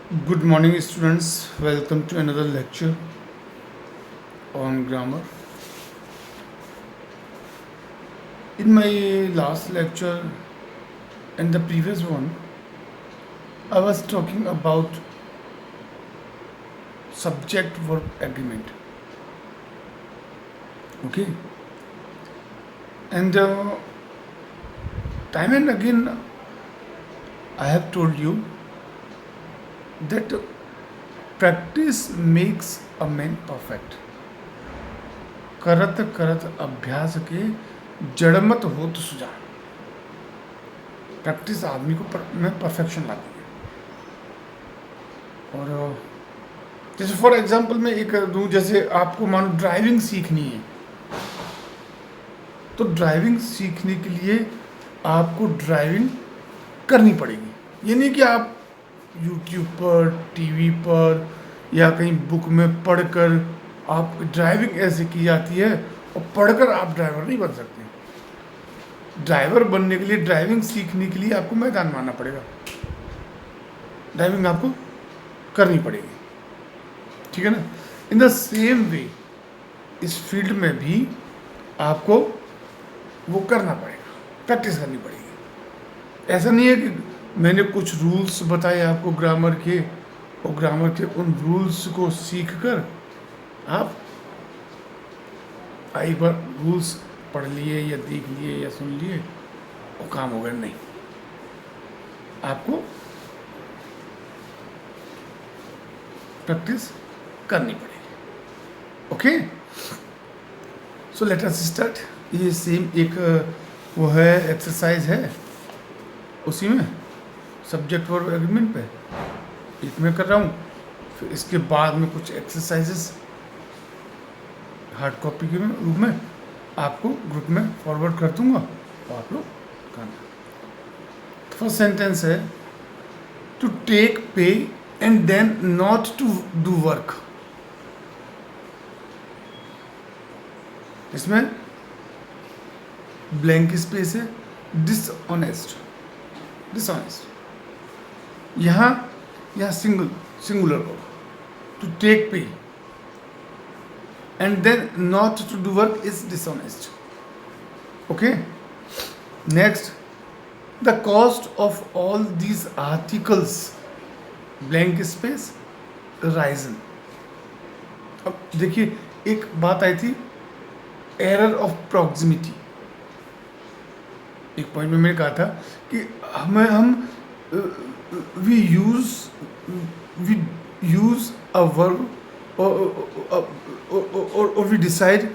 Good morning, students. Welcome to another lecture on grammar. In my last lecture and the previous one, I was talking about subject verb agreement. Okay, and time and again, I have told you that practice makes a man perfect. करत करत अभ्यास के जड़मत होत Sujan. Practice आदमी को में perfection लाती है। और जैसे फॉर एग्जांपल मैं एक दूं, जैसे आपको मानो ड्राइविंग सीखनी है, तो ड्राइविंग सीखने के लिए आपको ड्राइविंग करनी पड़ेगी। ये नहीं कि आप यूट्यूब पर, टीवी पर या कहीं बुक में पढ़कर आप ड्राइविंग ऐसे की जाती है और पढ़कर आप ड्राइवर नहीं बन सकते। ड्राइवर बनने के लिए, ड्राइविंग सीखने के लिए आपको मैदान मारना पड़ेगा, ड्राइविंग आपको करनी पड़ेगी, ठीक है ना। इन द सेम वे इस फील्ड में भी आपको वो करना पड़ेगा, प्रैक्टिस करनी पड़ेगी। ऐसा नहीं है कि मैंने कुछ रूल्स बताए आपको ग्रामर के, और ग्रामर के उन रूल्स को सीखकर आप एक बार रूल्स पढ़ लिए या देख लिए या सुन लिए और काम हो गया। नहीं, आपको प्रैक्टिस करनी पड़ेगी। Okay, so let us start. ये सेम एक वो है, एक्सरसाइज है, उसी में सब्जेक्ट वर्ब एग्रीमेंट पे एक मैं कर रहा हूँ। फिर इसके बाद में कुछ एक्सरसाइजेस हार्ड कॉपी के रूप में आपको ग्रुप में फॉरवर्ड कर दूंगा और आप लोग करना। फर्स्ट सेंटेंस है to take pay and then not to do work. इसमें ब्लैंक स्पेस है, डिसऑनेस्ट। डिसऑनेस्ट यहाँ singular verb to take pay and then not to do work is dishonest. Okay, next, the cost of all these articles blank space risen. अब देखिए, एक बात आई थी error of proximity. एक point में मैंने कहा था कि हम we use a verb or we decide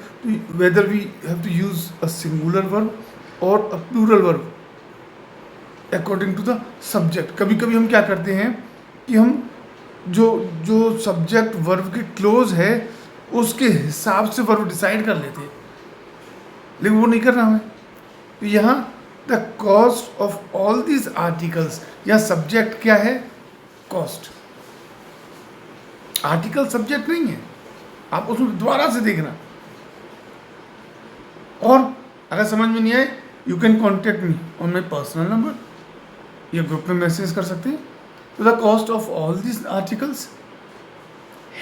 whether we have to use a singular verb or a plural verb according to the subject. कभी कभी हम क्या करते हैं कि हम जो सब्जेक्ट वर्ब के क्लोज है उसके हिसाब से वर्ब डिसाइड कर लेते हैं, लेकिन वो नहीं करना हमें। तो यहाँ the cost of all these articles, यहाँ सब्जेक्ट क्या है? कॉस्ट। आर्टिकल सब्जेक्ट नहीं है, आप उसमें दोबारा से देखना। और अगर समझ में नहीं आए, you can contact me on my personal number, या ग्रुप में मैसेज कर सकते हैं। तो the cost of all this articles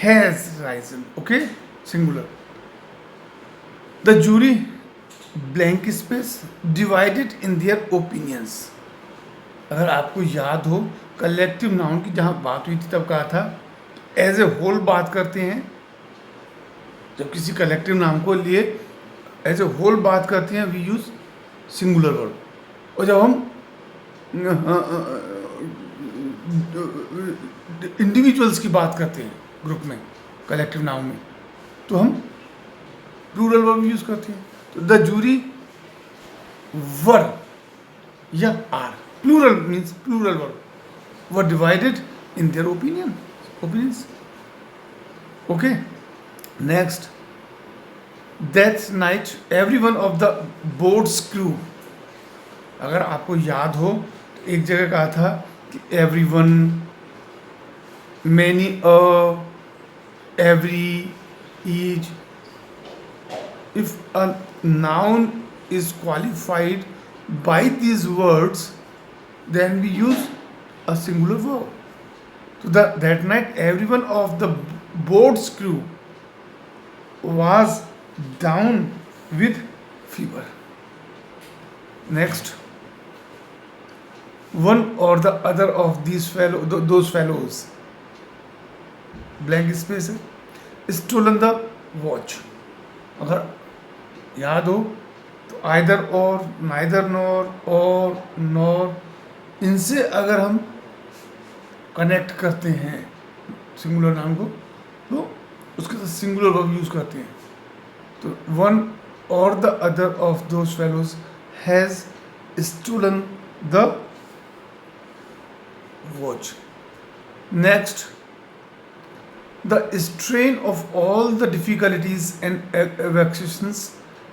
has risen. Okay, singular. The jury blank space divided in their opinions. अगर आपको याद हो, कलेक्टिव नाउन की जहाँ बात हुई थी तब कहा था एज ए होल बात करते हैं। जब किसी कलेक्टिव नाम को लिए एज ए होल बात करते हैं वी यूज सिंगुलर वर्ब, और जब हम इंडिविजुअल्स की बात करते हैं ग्रुप में, कलेक्टिव नाउन में, तो हम प्लूरल वर्ब यूज करते हैं। तो द जूरी वर या are, plural means plural verb, were divided in their opinions. Okay, next, that's night every one of the boards crew. अगर आपको याद हो तो एक जगह कहा था कि every one, many, every, each. If a noun is qualified by these words, then we use a singular verb. So that night everyone of the boat's crew was down with fever. Next, one or the other of those fellows, blank space है, stolen the watch. अगर याद हो तो either और, neither nor, और nor, इनसे अगर हम कनेक्ट करते हैं सिंगुलर नाउन को तो उसके साथ सिंगुलर वर्ब यूज करते हैं. तो वन और the other of those fellows has stolen the watch. Next, the strain of all the difficulties and vexations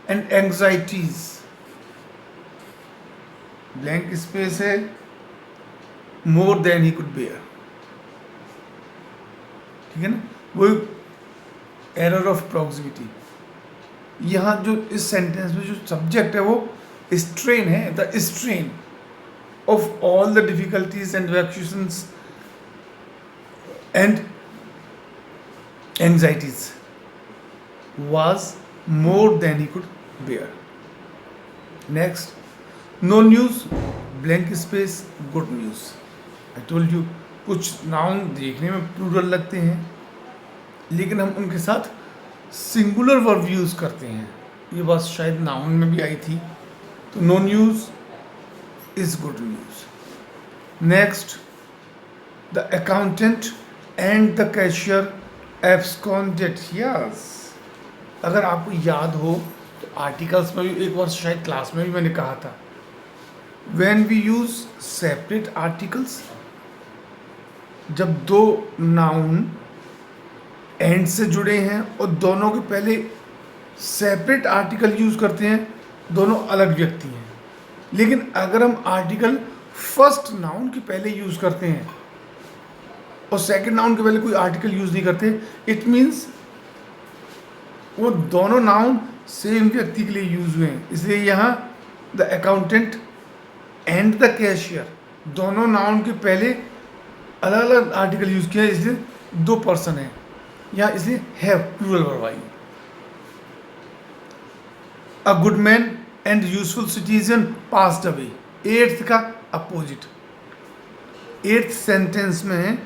and anxieties, blank space है, more than he could bear. ठीक है ना, वो error of proximity. यहाँ जो इस sentence में जो सब्जेक्ट है वो स्ट्रेन है. The strain of all the difficulties and vexations and anxieties was more than he could bear. Next, no news, blank space, good news. I told you, कुछ noun देखने में प्लूरल लगते हैं लेकिन हम उनके साथ सिंगुलर वर्ब यूज करते हैं. ये बात शायद नाउन में भी आई थी. तो no news is good news. Next, the accountant and the cashier absconded. Yes, अगर आपको याद हो तो आर्टिकल्स में भी एक बार शायद क्लास में भी मैंने कहा था, when we use separate articles, जब दो नाउन एंड से जुड़े हैं और दोनों के पहले सेपरेट आर्टिकल यूज करते हैं, दोनों अलग व्यक्ति हैं. लेकिन अगर हम आर्टिकल फर्स्ट नाउन के पहले यूज करते हैं और सेकंड नाउन के पहले कोई आर्टिकल यूज नहीं करते, इट मीन्स वो दोनों नाउन सेम व्यक्ति के लिए यूज हुए हैं. इसलिए यहाँ the accountant and the cashier दोनों नाउन के पहले अलग अलग आर्टिकल यूज किया है, इसलिए दो पर्सन है यहाँ, इसलिए हैव प्लूरल वर्ब आई. A good man and useful citizen passed away. Eighth का अपोजिट. एट्थ सेंटेंस में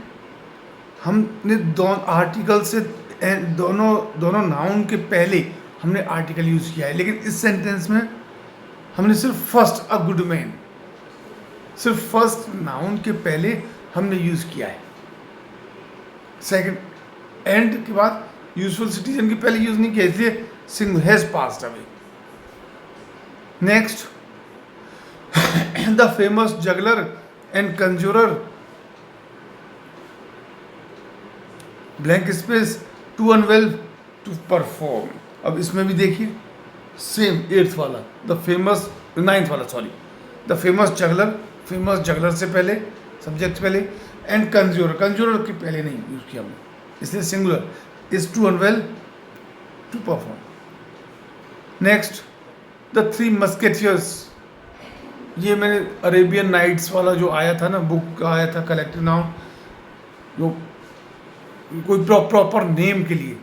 हमने दोनों आर्टिकल से दोनों नाउन के पहले हमने आर्टिकल यूज किया है, लेकिन इस सेंटेंस में हमने सिर्फ फर्स्ट अ गुड मैन, सिर्फ फर्स्ट नाउन के पहले हमने यूज किया है. सेकंड एंड के बाद यूजफुल सिटीजन के पहले यूज नहीं किया, इसलिए Singh has passed away. Next, the famous juggler and conjurer, blank space, too unwell to perform. अब इसमें भी देखिए सेम एट्थ वाला, द फेमस, नाइन्थ वाला सॉरी, द फेमस जगलर से पहले सब्जेक्ट पहले, एंड कंज्यूरर के पहले नहीं यूज किया हमने, इसलिए singular, is to unwell to perform. Next, the three musketeers. ये मैंने अरेबियन नाइट्स वाला जो आया था ना, बुक का आया था, कलेक्टिव नाउन, जो कोई प्रॉपर नेम के लिए.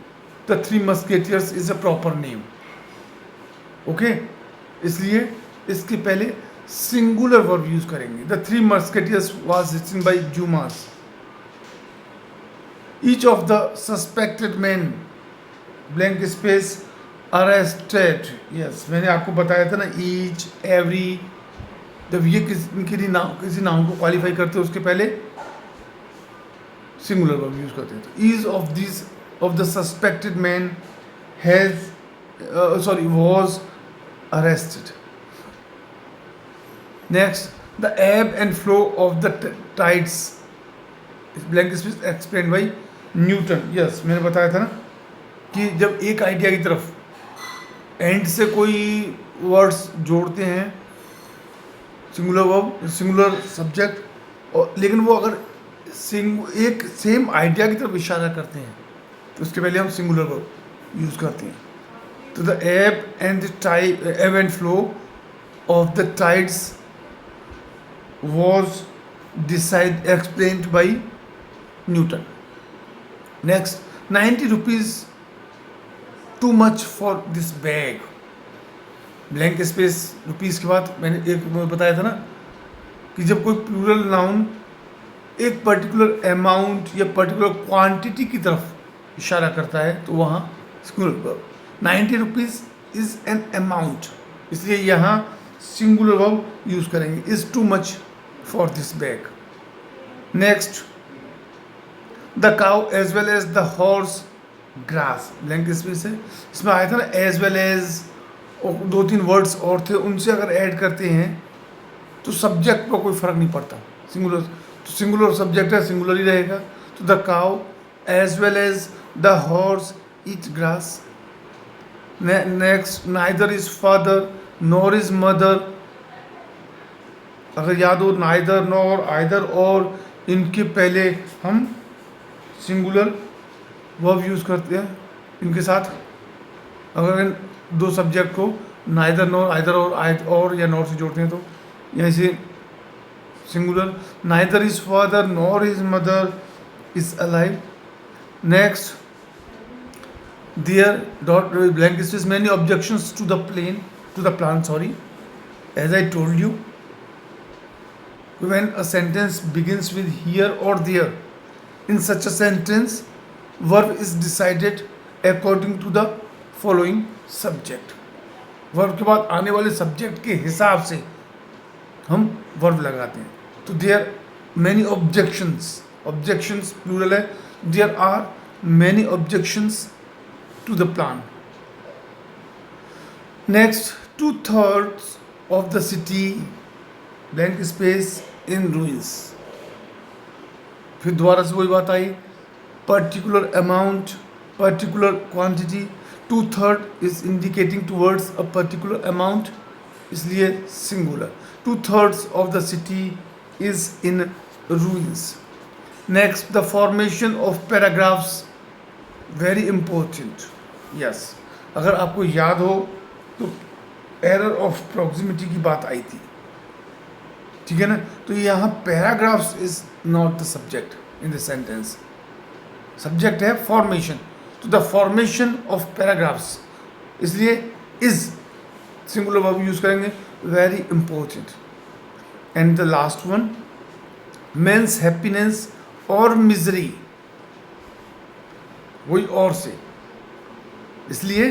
The three musketeers is a proper name. Okay, इसलिए इसके पहले सिंगुलर वर्ब यूज करेंगे. The three musketeers was written by Dumas. Each of the suspected man, blank space, arrested. Yes, मैंने आपको बताया था ना, ईच, एवरी, जब ये किसी नाउन को क्वालिफाई करते हैं उसके पहले सिंगुलर वर्ब यूज करते हैं. तो each of this of the suspected man was arrested. Next, the ebb and flow of the tides, blank space, explained by Newton. Yes, मैंने बताया था ना कि जब एक आइडिया की तरफ एंड से कोई वर्ड्स जोड़ते हैं, सिंगुलर वर्ब, सिंगुलर सब्जेक्ट, और लेकिन वो अगर एक सेम आइडिया की तरफ इशारा करते हैं तो उसके पहले हम सिंगुलर वर्ब यूज करते हैं. तो the ebb and flow of the tides was explained by Newton. Next 90 rupees two much for this bag. Blank space rupees के बाद मैंने एक बताया था ना कि जब कोई प्लूरल नाउन एक पर्टिकुलर अमाउंट या पर्टिकुलर क्वांटिटी की तरफ इशारा करता है तो वहाँ singular verb. 90 rupees is an amount, इसलिए यहाँ सिंगुलर वर्ब यूज़ करेंगे, is too much for this bag. Next the cow as well as the horse grass. Blank space है, इसमें आया था ना एज वेल एज, और 2-3 वर्ड्स और थे, उनसे अगर ऐड करते हैं तो सब्जेक्ट पर कोई फ़र्क नहीं पड़ता। सिंगुलर तो सिंगुलर सब्जेक्ट है, सिंगुलर ही रहेगा। तो the cow as well as the horse eat grass. Next neither is father nor is mother. अगर याद हो नाइदर नॉर आइदर और इनके पहले हम सिंगुलर वर्ब यूज़ करते हैं इनके साथ। अगर इन दो सब्जेक्ट को नाइदर नॉर आइदर और या नॉर से जोड़ते हैं तो यहाँ से singular neither is father nor is mother is alive. Next there dot blank space many objections to the plan sorry as I told you when a sentence begins with here or there, in such a sentence verb is decided according to the following subject। Verb के बाद आने वाले subject के हिसाब से हम verb लगाते हैं। तो देयर मैनी ऑब्जेक्शंस प्लूरल है, there are many objections to the plan. Next 2/3 of the city blank space in ruins. फिर दोबारा से वही बात आई, particular amount particular quantity. 2/3 is indicating towards a particular amount, इसलिए singular. 2/3 of the city is in ruins. Next the formation of paragraphs very important. Yes, अगर आपको याद हो तो एरर ऑफ प्रॉक्सिमिटी की बात आई थी, ठीक है ना। तो यहाँ paragraphs is not the subject in the sentence, subject है फॉर्मेशन। तो द फॉर्मेशन ऑफ पैराग्राफ्स, इसलिए इज सिंगुलर वर्ब यूज करेंगे, very important. And the last one men's happiness और मिजरी, वही और से, इसलिए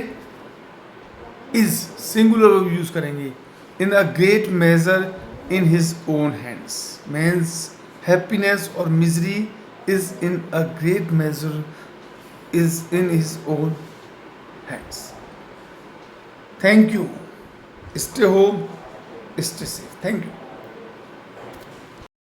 इज सिंगुलर वर्ब यूज करेंगे। In a great measure in his own hands, means happiness or misery is in a great measure is in his own hands. Thank you. Stay home, stay safe. Thank you.